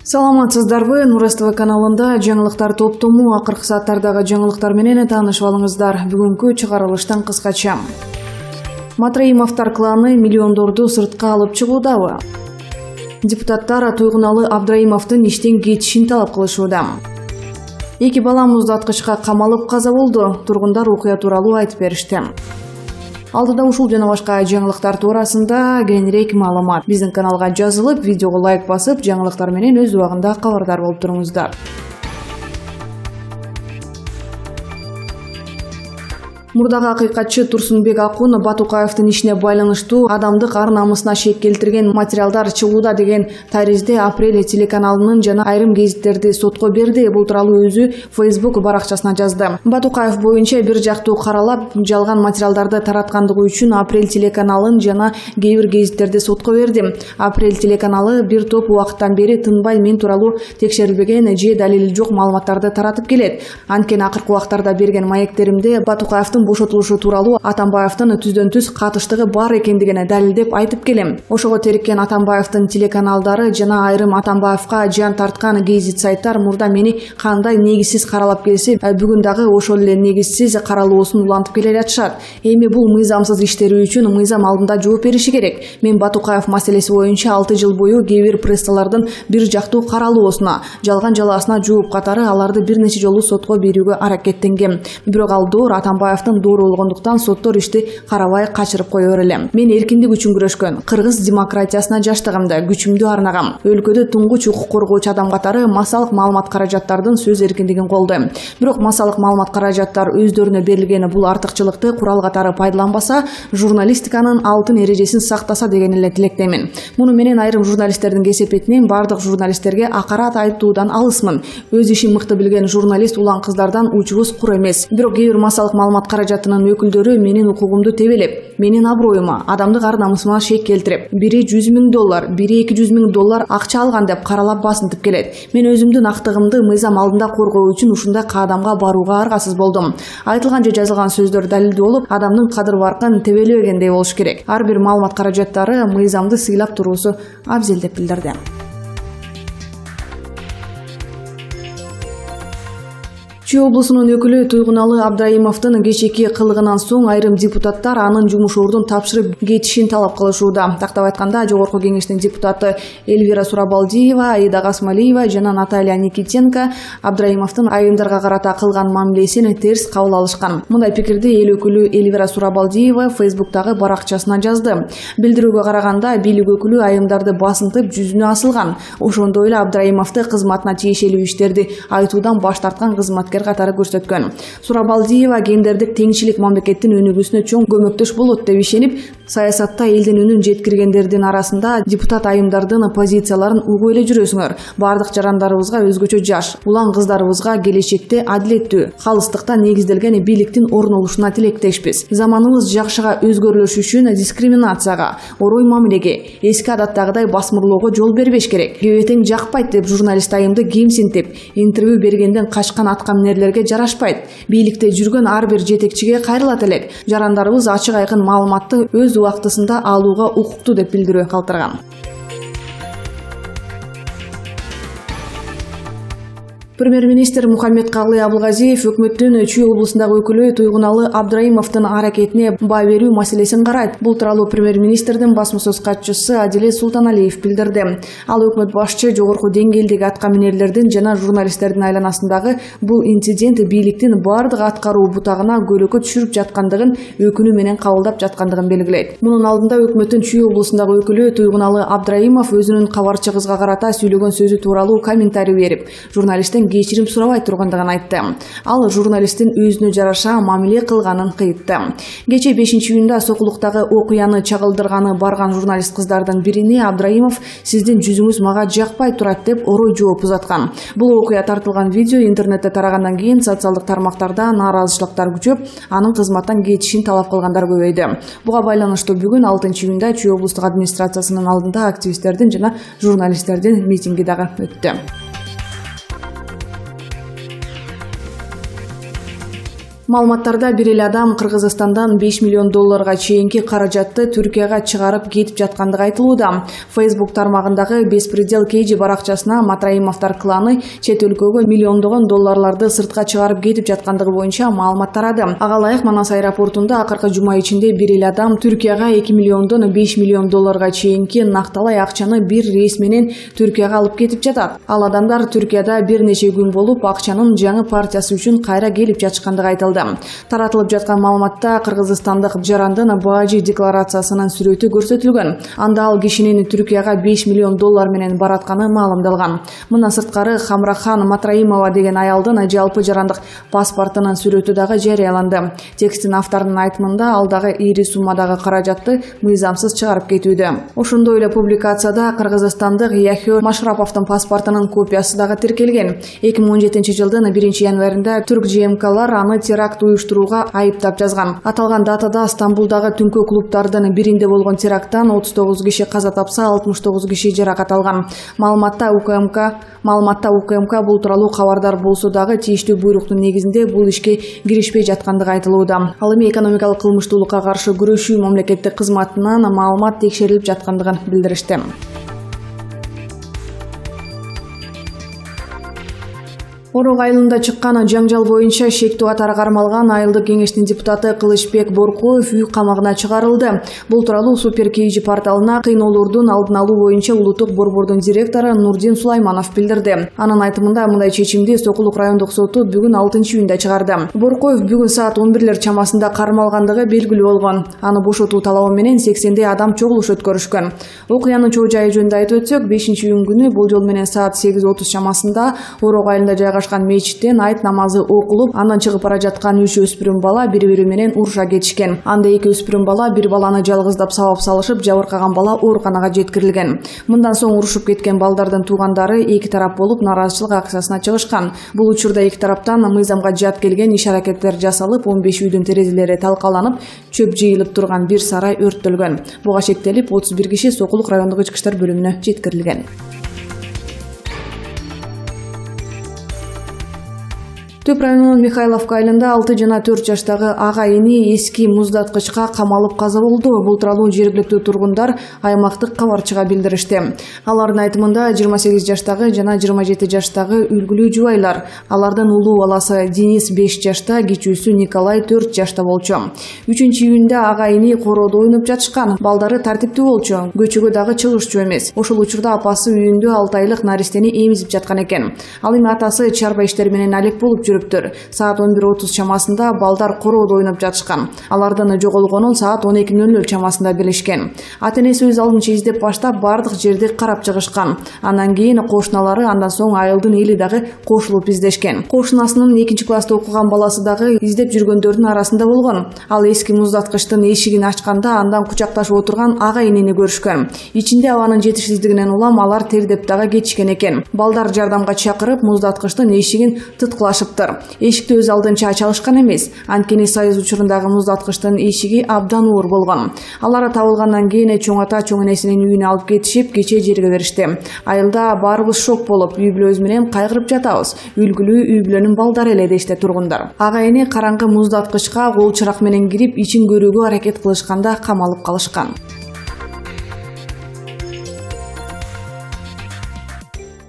Саламатсыздарбы, Нур СТВ каналында жаңылыктар топтому акыркы сааттардагы жаңылыктар менен таанышып алыңыздар. Бүгүнкү чыгарылыштан кыскача. Матраимовдор кланы миллиондорду сыртка алып чыгуудабы? Депутаттар Туйгуналы Абдраимовдун иштен кетишин талап кылышууда. 2 бала муздаткычка камалып каза болду. Тургундар окуя тууралуу айтып беришти. Алдыда ушул жана башка жаңылыктар туурасында кеңирээк маалымат. Биздин каналга жазылып, видеого лайк басып, жаңылыктар менен өз убагында кабардар болуп туруңуздар. Мурдагы акыйкатчы Турсунбек Акун Батукаевдин ишине байланыштуу адамдык ар-намысына шек келтирген материалдар чыгууда деген таризде Апрель телеканалынын жана айрым гезиттерди сотко берди. Бул тууралуу өзү Facebook баракчасына жазды. Батукаев боюнча бир жактуу каралап, жалган материалдарды тараткандыгы үчүн Апрель телеканалын жана кээ бир гезиттерди сотко берди. Апрель телеканалы бир топ убакыттан бери тынбай мен тууралуу текшерилбеген же далили жок маалыматтарды таратып келет. Анткени акыркы убактарда берген маектеримде Батукаевдин бошотулушу тууралуу Атамбаевдин түздөн-түз катыштыгы бар экендигине далилдеп айтып келем. Ошого териккен Атамбаевдин телеканалдары жана айрым Атамбаевка жан тарткан гезит сайттар мурда мени кандай негизсиз каралап келсе, бүгүн дагы ошол эле негизсиз каралуусун улантып келе жатышат. Эми бул мыйзамсыз иштери үчүн мыйзам алдында жооп бериши керек. Мен Батукаев маселеси боюнча 6 жыл бою кээ бир прессалардын бир жактуу каралуусуна, жалган жалаасына жооп катары аларды бир нече жолу сотко берүүгө аракеттенгем. Бирок ал доор Атамбаевдин доор болгондуктан соттор ишти карабай качырып кое берелем. Мен эркиндик үчүн күрөшкөн, кыргыз демократиясына жаштыгымды, күчүмдү арнагам. Өлкөдө туңгуч укук коргоочу адам катары массалык маалымат каражаттардын сөз эркиндигин колдойм. Бирок массалык маалымат каражаттар өздөрүнө берилген бул артыкчылыкты курал катары пайдаланбаса, журналистиканын алтын эрежесин сактаса деген эле тилектемин. Муну менен айрым журналисттердин кесепетинен бардык журналисттерге акарат айтуудан алысмын. Өз ишин мыкты билген журналист улан кыздардан учубуз кур эмес. Бирок кээ бир массалык маалымат каражатынын өкүлдөрү менин укугумду тебелеп, менин аброюма, адамдык ар-намысыма шек келтирип, бири $100,000, бири $200,000 акча алган деп каралап басынтып келет. Мен өзүмдүн актыгымды мыйзам алдында коргоо үчүн ушундай каадамга барууга аргасыз болдум. Айтылган же жазылган сөздөр далилдүү болуп, адамдын кадыр баркын тебелебегендей болуш керек. Ар бир маалымат каражаттары мыйзамды сыйлап туруусу абзел деп билдирди. Чүй облусунун өкүлү Туйгуналы Абдраимовдун кечээки кылыгынан соң айрым депутаттар анын жумуш ордун тапшырып кетишин талап кылышууда. Тактап айтканда, Жогорку кеңештин депутаты Эльвира Сурабалдиева, Аида Гасмалиева жана Наталья Никитенко Абдраимовдун айымдарга карата кылган мамилесин терс кабыл алышкан. Мындай пикирди эл өкүлү Эльвира Сурабалдиева Facebooктагы баракчасына жазды. Билдирүүгө караганда, бийлик өкүлү айымдарды басынтып жүзүнө асылган. Ошондой эле Абдраимовду кызматына тиешелүү иштерди айтуудан баш тарткан кызматкер катары көрсөткөн. Сурабалдиева гендердик теңчилик мамлекеттин өнүгүүсүнө чоң көмөктөш болот деп ишенип, саясатта элдин үнүн жеткиргендердин арасында депутат айымдардын позицияларын угуп эле жүрөсүңөр. Бардык жарандарыбызга өзгөчө жаш, улан кыздарыбызга келечекте адилеттүү, калыстыкта негизделген бийликтин орун алышына тилектешпиз. Заманыбыз жакшыга өзгөрүлүш үчүн дискриминацияга, орой мамилеге, эски адаттагыдай басмырлоого жол бербеш керек. Кебетең жакпайт деп журналист айымды кемсинтип, интервью бергенден качкан атка минерлерге жарашпайт. Бийликте жүргөн ар бир жетекчиге кайрылат элек. Жарандарыбыз ачык айкын маалыматты өз убактысында алууга укуктуу деп билдирүү калтырган. Премьер-министр Мухаммедкалый Абылгазиев өкмөттүн Чүй облусундагы өкүлү Туйгуналы Абдраимовдун аракетине баа берүү маселесин карайт. Бул тууралуу премьер-министрдин басма-сөз катчысы Адилет Султаналиев билдирди. Ал өкмөт башчы жогорку деңгээлдеги атка минерлердин жана журналисттердин айланасындагы бул инцидент бийликтин бардык аткаруу бутагына көйлөккө түшүрүп жаткандыгын өкүнүү менен кабылдап жаткандыгын белгилейт. Мунун алдында өкмөттүн Чүй облусундагы өкүлү Туйгуналы Абдраимов өзүнүн кабарчы кызга карата сүйлөгөн сөзү тууралуу комментарий берип, журналисттен кечирим сурабай тургандыгын айтты. Ал журналисттин өзүнө жараша мамиле кылганын кыйтты. Кече 5-июнда Сокулуктагы окуяны чагылдырганы барган журналист кыздардын бирине Абдраимов сиздин жүзүңүз мага жакпай турат деп орой жооп узаткан. Бул окуя тартылган видео интернетте тарагандан кийин социалдык тармактарда нааразычылыктар күчөп, анын кызматтан кетишин талап кылгандар көбөйдү. Буга байланыштуу бүгүн 6-июнда Чүй облустук администрациясынын алдында активисттердин жана журналисттердин митинги дагы өттү. Маалыматтарда бир эле адам Кыргызстандан $5 миллион чейинки каражатты Түркияга чыгарып кетип жаткандыгы айтылууда. Facebook тармагындагы Беспредел KG баракчасына Матраимовдор кланы чет өлкөгө миллиондогон долларларды сыртка чыгарып кетип жаткандыгы боюнча маалымат тарады. Ага ылайык Манас аэропортунда акыркы жума ичинде бир эле адам Түркияга $2 миллиондон $5 миллион чейинки накталай акчаны бир рейс менен Түркияга алып кетип жатат. Ал адамдар Түркияда бир нече күн болуп, акчанын жаңы партиясы үчүн кайра келип жатышкандыгы айтылды. Таратылып жаткан маалыматта кыргызстандык жарандын бажы декларациясынын сүрөтү көрсөтүлгөн. Анда ал кишинин Түркияга $5 миллион менен баратканы маалымдалган. Мындан сырткары Хамрахан Матраимова деген аялдын жалпы жарандык паспортунун сүрөтү дагы жарыяланды. Текстин авторунун айтымында ал дагы ири суммадагы каражатты мыйзамсыз чыгарып кетүүдө. Ошондой эле публикацияда кыргызстандык Яхё Машраповдун паспортунун копиясы дагы тиркелген. 2017 жылдын 1-январында түрк ЖМКлар аны теракт уюштурууга айыптап жазган. Аталган датада Стамбулдагы түнкү клубдардын биринде болгон теракттан 39 киши каза тапса, 69 киши жаракат алган. Маалыматта УКМК бул тууралуу кабардар болсо дагы тийиштүү буйруктун негизинде бул ишке киришпей жаткандыгы айтылууда. Ал эми экономикалык кылмыштуулукка каршы күрөшүү мамлекеттик кызматынан маалымат текшерилип жаткандыгын билдиришти. Орок айылында чыккан жаңжал боюнча шектүү катары кармалган айылдык кеңештин депутаты Кылычбек Боркоев үй камагына чыгарылды. Бул тууралуу Супер KG порталына кыйноолордун алдын алуу боюнча улуттук борбордун директору Нурдин Сулайманов билдирди. Анын айтымында мындай чечимди Сокулук райондук соту бүгүн 6-июнда чыгарды. Боркоев бүгүн саат 11 чамасында кармалгандыгы белгилүү болгон. Аны бошотуу талабы менен 80 адам чогулуш өткөрүшкөн. Окуянын чоо жайы жөнүндө айтып өтсөк, 5-июнь күнү болжол менен саат 8:30 чамасында Орок айылында жайгашкан мечиттен айт намазы окулуп, андан чыгып бара жаткан 3 өспүрүм бала бири-бири менен уруша кетишкен. Анда 2 өспүрүм бала бир баланы жалгыздап сабап салышып, жабыркаган бала ооруканага жеткирилген. Мындан соң урушуп кеткен балдардын туугандары эки тарап болуп нааразычылык акциясына чыгышкан. Бул учурда эки тараптан мыйзамга жат келген иш-аракеттер жасалып, 15 үйдүн терезелери талкаланып, чөп жыйылып турган бир сарай өрттөлгөн. Буга шектелип 31 киши Сокулук райондук ички иштер бөлүмүнө жеткирилген. Төп районунун Михайловка айылында 6 жана 4 жаштагы ага эни эски муздаткычка камалып каза болду. Бул тууралуу жергиликтүү тургундар аймактык кабарчыга билдиришти. Алардын айтымында 28 жаштагы жана 27 жаштагы үлгүлүү жубайлар. Алардын улуу баласы Денис 5 жашта, кичүүсү Николай 4 жашта болчу. 3-июнда ага эни короодо ойноп жатышкан. Балдары тартиптүү болчу. Көчөгө дагы чыгышчу эмес. Ошол учурда апасы үйүндө 6 айлык наристени эмизип жаткан экен. Ал эми атасы чарба иштери менен алек болуп Саат 11:30 чамасында балдар короодо ойноп жатышкан. Алардын жоголгонун саат 12:00 чамасында билишкен. Ата-энеси өз алдынча издеп баштап бардык жерди карап чыгышкан. Андан кийин кошуналары, андан соң айылдын эли дагы кошулуп издешкен. Кошунасынын 2-класста окуган баласы дагы издеп жүргөндөрдүн арасында болгон. Ал эски муздаткычтын эшигин ачканда андан кучакташып отурган ага энени көрүшкөн. Ичинде абанын жетишсиздигинен улам алар тердеп дагы кетишкен экен. Балдар жардамга чакырып муздаткычтын эшигин тыткылашыптыр. Эшикти өз алдынча ача алышкан эмес. Анткени Союз учурундагы муздаткычтын эшиги абдан оор болгон. Алар табылгандан кийин чоң ата чоң энесинин үйүнө алып кетишип, кече жерге беришти. Айылда баарыбыз шок болуп, үй бүлөбүз менен кайгырып жатабыз. Үлгүлүү үй бүлөнүн балдары эле дешти тургундар. Ага эни караңгы муздаткычка кол чырак менен кирип, ичин көрүүгө аракет кылышканда камалып калышкан.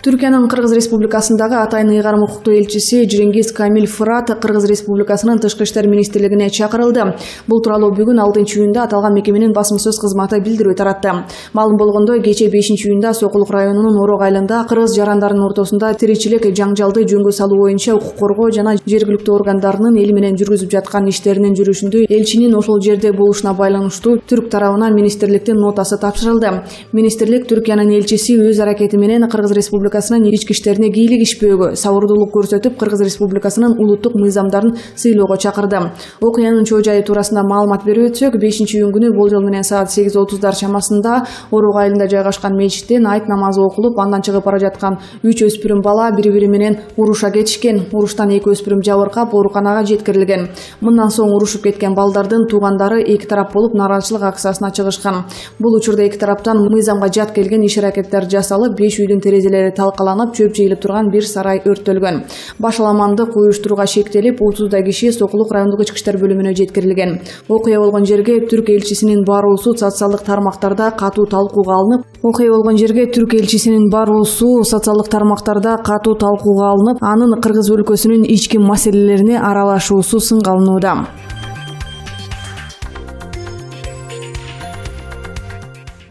Түркиянын Кыргыз Республикасындагы атайын ыйгарым укуктуу элчиси Жирингиз Камил Фырат Кыргыз Республикасынын Тышкы иштер министрлигине чакырылды. Бул тууралуу бүгүн 6-июнда аталган мекеменин басма сөз кызматы билдирүү таратты. Маалым болгондой, кече 5-июнда Сокулук районунун Орок айылында кыргыз жарандарынын ортосунда тиричилик жаңжалды жөнгө салуу боюнча укук коргоо жана жергиликтүү органдарынын эл менен жүргүзүп жаткан иштеринин жүрүшүндө элчинин ошол жерде болушуна байланыштуу түрк тарабынан министрликтин нотасы тапшырылды. Министрлик Түркиянын элчиси өз аракети менен Кыргыз Республикасынын ички иштерине кийлигишпөөгө, сабырдуулук көрсөтүп, Кыргыз Республикасынын улуттук мыйзамдарын сыйлоого чакырды. Окуянын чоо жайы туурасында маалымат берип өтсөк, 5-июнь күнү болжол менен саат 8:30 чамасында Орок айылында жайгашкан мечиттен айт намазы окулуп, андан чыгып бара жаткан 3 өспүрүм бала бири-бири менен уруша кетишкен. Уруштан 2 өспүрүм жабыркап, ооруканага жеткирилген. Мындан соң урушуп кеткен балдардын туугандары эки тарап болуп нааразычылык акциясына чыгышкан. Бул учурда эки тараптан мыйзамга жат келген иш-аракеттер жасалып, 5 үйдүн терезелери талкаланып, чөп жыйылып турган бир сарай өрттөлгөн. Башаламандык уюштурууга шектелип, 30 киши Сокулук райондук ички иштер бөлүмүнө жеткирилген. Окуя болгон жерге түрк элчисинин баруусу социалдык тармактарда катуу талкууга алынып, анын Кыргыз өлкөсүнүн ички маселелерине аралашуусу сынга алынууда.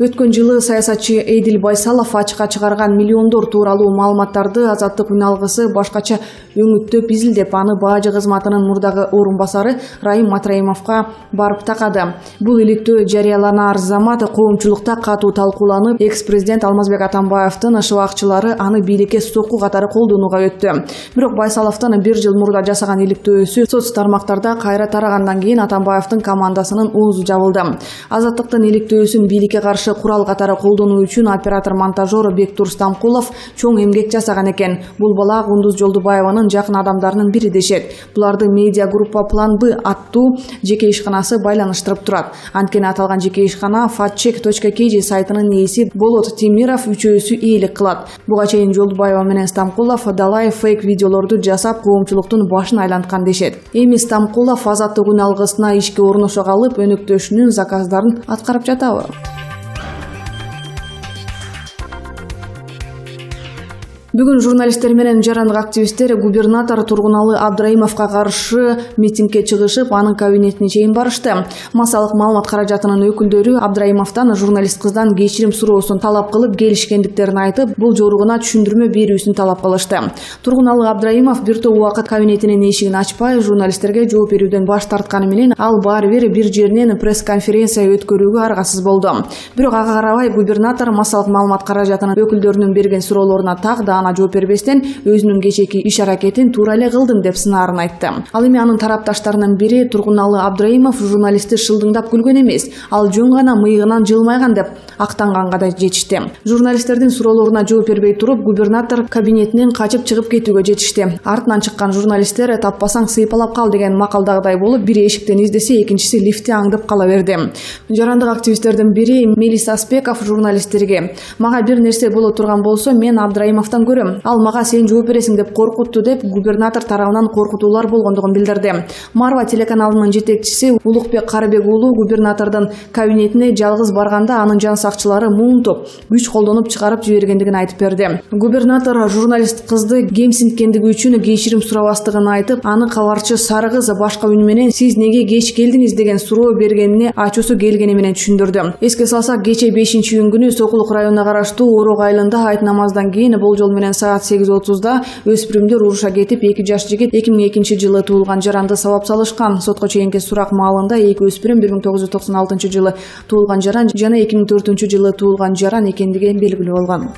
Өткөн жылы саясатчы Эдил Байсалов ачыкка чыгарган миллиондор тууралуу маалыматтарды Азаттык үн алгысы башкача өңүттөп изилдеп, аны Бажы кызматынын мурдагы орун басары Райым Матраимовго барып такады. Бул иликтөө жарыяланаар замат коомчулукта катуу талкууланып, экс-президент Алмазбек Атамбаевдин ШВАКчылары аны бийликке сокку катары колдонууга өттү. Бирок Байсаловдун 1 жыл мурда жасаган иликтөөсү соц тармактарда кайра тарагандан кийин Атамбаевдин командасынын оозу жабылды. Азаттыктын иликтөөсүн бийликке каршы курал катары колдонуу үчүн оператор-монтажер Бектур Стамкулов чоң эмгек жасаган экен. Бул бала Кундуз Жолдубаеванын жакын адамдарынын бири дешет. Буларды медиа группа План Б аттуу жеке ишканасы байланыштырып турат. Анткени аталган жеке ишкана fatcheck.kg сайтынын ээси Болот Темиров үчөөсү ээлик кылат. Буга чейин Жолдубаева менен Стамкулов далай фейк видеолорду жасап, коомчулуктун башын айланткан дешет. Эми Стамкулов Азаттык үн алгысына ишке орношо калып, өнөктөшүнүн заказдарын аткарып жатабы? Бүгүн журналисттер менен жарандык активисттер губернатор Тургуналы Абдраимовго каршы митингге чыгышып, анын кабинетине чейин барышты. Массалык маалымат каражатынын өкүлдөрү Абдраимовдон журналист кыздан кечирим суроосун талап кылып келишкендиктерин айтып, бул жоругуна түшүндүрмө берүүсүн талап кылышты. Тургуналы Абдраимов бир топ убакыт кабинетинин эшигин ачпай, журналисттерге жооп берүүдөн баш тартканы менен ал баары бир жеринен пресс-конференция өткөрүүгө аргасыз болду. Бирок ага карабай губернатор массалык маалымат каражатынын өкүлдөрүнүн берген суроолоруна так да ана жооп бербестен өзүнүн кечээки иш аракетин туура эле кылдым деп сынаарын айтты. Ал эми анын тарапташтарынын бири Тургуналы Абдраимов журналистти шылдыңдап күлгөн эмес, ал жөн гана мыйыгынан жылмайган деп актанганга да жетишти. Журналисттердин суроолоруна жооп бербей туруп, губернатор кабинетинен качып чыгып кетүүгө жетишти. Артынан чыккан журналисттер таппасаң сыйпалап кал деген макалдагыдай болуп, бири эшиктен издесе, экинчиси лифтте аңдып кала берди. Жарандык активисттердин бири Мелис Аспеков журналисттерге: "Мага бир нерсе боло турган болсо, мен Абдраимовдон көрөм. Ал мага сен жооп бересиң деп коркутту" деп губернатор тарабынан коркутуулар болгондугун билдирди. Марва телеканалынын жетекчиси Улукбек Карыбек уулу губернатордун кабинетине жалгыз барганда анын жан сакчылары муунтуп, күч колдонуп чыгарып жибергендигин айтып берди. Губернатор журналист кызды кемсинткендиги үчүн кечирим сурабастыгын айтып, аны кабарчы сары кыз башка үн менен "Сиз неге кеч келдиңиз" деген суроо бергенине ачуусу келгени менен түшүндүрдү. Эске салсак, кече 5-июнь күнү Сокулук районуна караштуу Орок айылында айт намаздан кийин болжол менен саат 8:30 өспүрүмдөр уруша кетип, 2 жаш жигит 2002 жылы туулган жаранды сабап салышкан. Сотко чейинки сурак маалында 2 өспүрүм 1996 жылы туулган жаран жана 2004 жылы туулган жаран экендиги белгилүү болгон.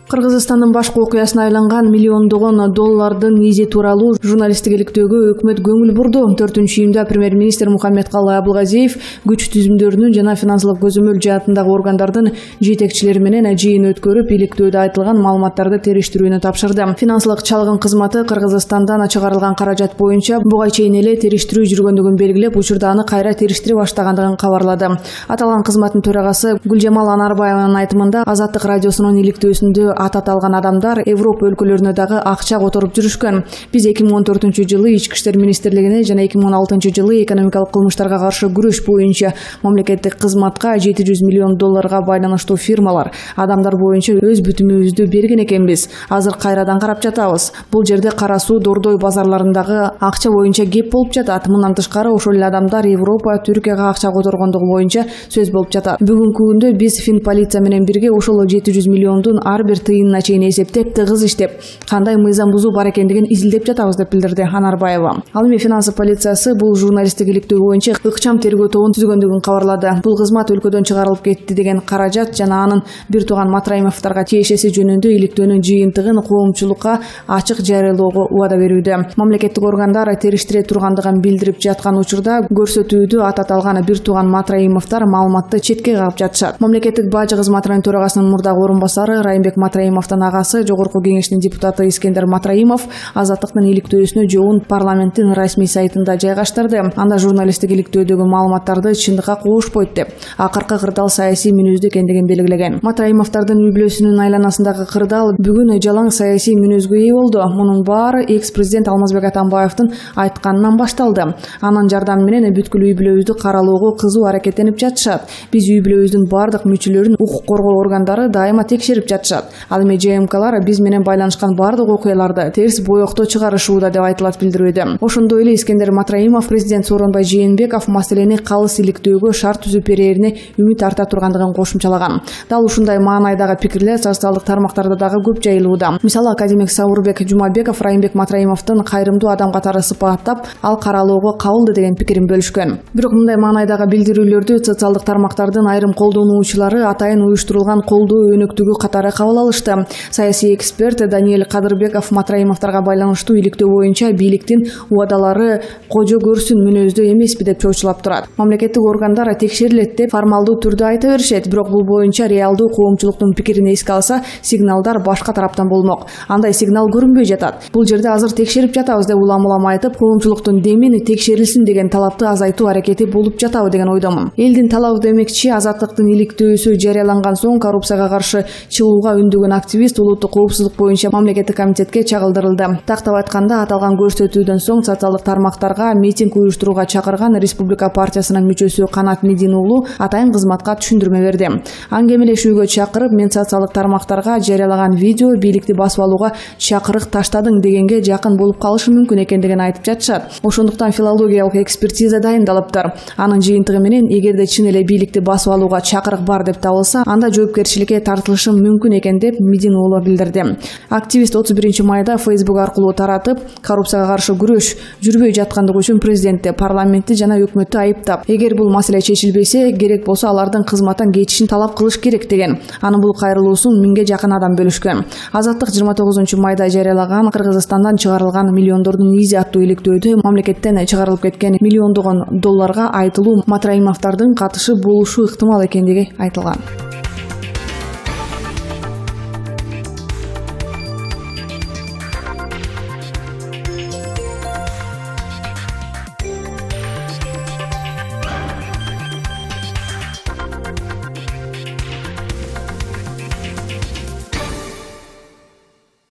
Кыргызстандын башкы окуясына айланган миллиондогон доллардын изи тууралуу журналисттик иликтөөгө өкмөт көңүл бурду. 4-июнда премьер-министр Мухаммедкалый Абылгазиев күч түзүмдөрүнүн жана финансылык көзөмөл жаатындагы органдардын жетекчилери менен жыйын өткөрүп, иликтөөдө айтылган маалыматтарды териштирүүнү тапшырды. Финансылык чалгын кызматы Кыргызстандан чыгарылган каражат боюнча буга чейин эле териштирүү жүргөндүгүн белгилеп, учурда аны кайра териштире баштагандыгын кабарлады. Аталган кызматтын төрагасы Гүлжамал Анарбаеванын айтымында, Азаттык радиосунун иликтөөсүндө ат аталган адамдар Европа өлкөлөрүнө дагы акча которуп жүрүшкөн. Биз 2014 жылы Ички иштер министрлигине жана 2016 жылы экономикалык кылмыштарга каршы күрөш боюнча мамлекеттик кызматка 700 миллион долларга байланыштуу фирмалар, адамдар боюнча өз бүтүмүбүздү берген экенбиз. Азыр кайрадан карап жатабыз. Бул жерде Кара суу, Дордой базарларындагы акча боюнча кеп болуп жатат. Мындан тышкары ошол эле адамдар Европа, Түркияга акча которгондугу боюнча сөз болуп жатат. Бүгүнкү күндө биз Финполиция менен бирге ошол 700 миллиондун ар бир тыйынына чейин эсептеп, тыгыз иштеп, кандай мыйзам бузуу бар экендигин изилдеп жатабыз деп билдирди Анарбаева. Ал эми финансы полициясы бул журналисттик иликтөө боюнча ыкчам тергөө тобун түзгөндүгүн кабарлады. Бул кызмат өлкөдөн чыгарылып кетти деген каражат жана анын бир тууган Матраимовдорго тиешеси жөнүндө иликтөөнүн жыйынтыгын коомчулукка ачык жарыялоого убада берүүдө. Мамлекеттик органдар териштире тургандыгын билдирип жаткан учурда көрсөтүүдө ат аталган бир тууган Матраимовдор маалыматты четке кагып жатышат. Мамлекеттик бажы кызматынын төрагасынын мурдагы орун басары Райымбек Матраимовдун агасы, Жогорку Кеңештин депутаты Искендер Матраимов Азаттыктын иликтөөсүнө жообун парламенттин расмий сайтында жайгаштырды. Анда журналисттик иликтөөдөгү маалыматтарды чындыкка куушпойт деп, акыркы кырдаал саясий мүнөздүү экендигин белгилеген. Матраимовдун үй бүлөсүнүн айланасындагы кырдаал бүгүн жалаң саясий мүнөзгө ээ болду. Мунун баары экс-президент Алмазбек Атамбаевдин айтканынан башталды. Анын жардамы менен бүткүл үй бүлөбүздү каралоого кызуу аракеттенип жатышат. Биз үй бүлөбүздүн бардык мүчөлөрүн укук коргоо органдары дайыма текшерип жатышат. Ал эми ЖМКлар биз менен байланышкан бардык окуяларды терс боекто чыгарышууда деп айтылат билдирүүдө. Ошондой эле Искендер Матраимов президент Сооронбай Жээнбеков маселени калыс иликтөөгө шарт түзүп берерине үмүт арта тургандыгын кошумчалаган. Дал ушундай маанайдагы пикирлер социалдык тармактарда дагы көп жайылууда. Мисалы академик Сауырбек Жумабеков Райымбек Матраимовдун кайрымдуу адам катары сыпаттап, ал каралоого кабылды деген пикирин бөлүшкөн. Бирок мындай маанайдагы билдирүүлөрдү социалдык тармактардын айрым колдонуучулары атайын уюштурулган колдоо өнөктүгү катары кабыл алышты. Саясий эксперт Даниэль Кадырбеков Матраимовдорго байланыштуу иликтөө боюнча бийликтин убадалары кожо көрсүн мүнөздүү эмеспи деп чоочулап турат. Мамлекеттик органдар текшерилет деп формалдуу түрдө айта беришет, бирок бул боюнча реалдуу коомчулуктун пикирин эске алса, сигналдар башка тараптан болмок. Андай сигнал көрүнбөй жатат. Бул жерде азыр текшерип жатабыз деп улам айтып, коомчулуктун демин текшерилсин деген талапты азайтуу аракети болуп жатабы деген ойдомун. Элдин талабы демекчи, Азаттыктын иликтөөсү жарыяланган соң коррупцияга каршы чыгууга үндөгөн активист улуттук коопсуздук боюнча мамлекеттик комитетке чагылдырылды. Тактап айтканда, аталган көрсөтүүдөн соң социалдык тармактарга митинг уюштурууга чакырган Республика партиясынын мүчөсү Канат Медин уулу атайын кызматка түшүндүрмө берди. Аңгемелешүүгө чакырып, мен социалдык тармактарга жарыялаган видео бийликти басып алууга чакырык таштадың дегенге жакын болуп калышы мүмкүн экендигин айтып жатышат. Ошондуктан филологиялык экспертиза дайындалыптыр. Анын жыйынтыгы менен эгерде чын эле бийликти басып алууга чакырык бар деп табылса, анда жоопкерчиликке тартылышы мүмкүн экен деп Медин уулу билдирди. Активист 31 майда Facebook аркылуу таратып, коррупцияга каршы күрөш жүрбөй жаткандыгы үчүн президентти, парламентти жана өкмөттү айыптап, эгер бул маселе чечилбесе, керек болсо алардын кызматтан кетишин талап кылыш керек деген. Анын бул кайрылуусун 1000ге жакын адам бөлүшкөн. Азаттык 29 майда жарыялаган Кыргызстандан чыгарылган миллиондордун изи аттуу иликтөөдө мамлекеттен чыгарылып кеткен миллиондогон долларга айтылуу Матраимовдордун катышы болушу ыктымал экендиги айтылган.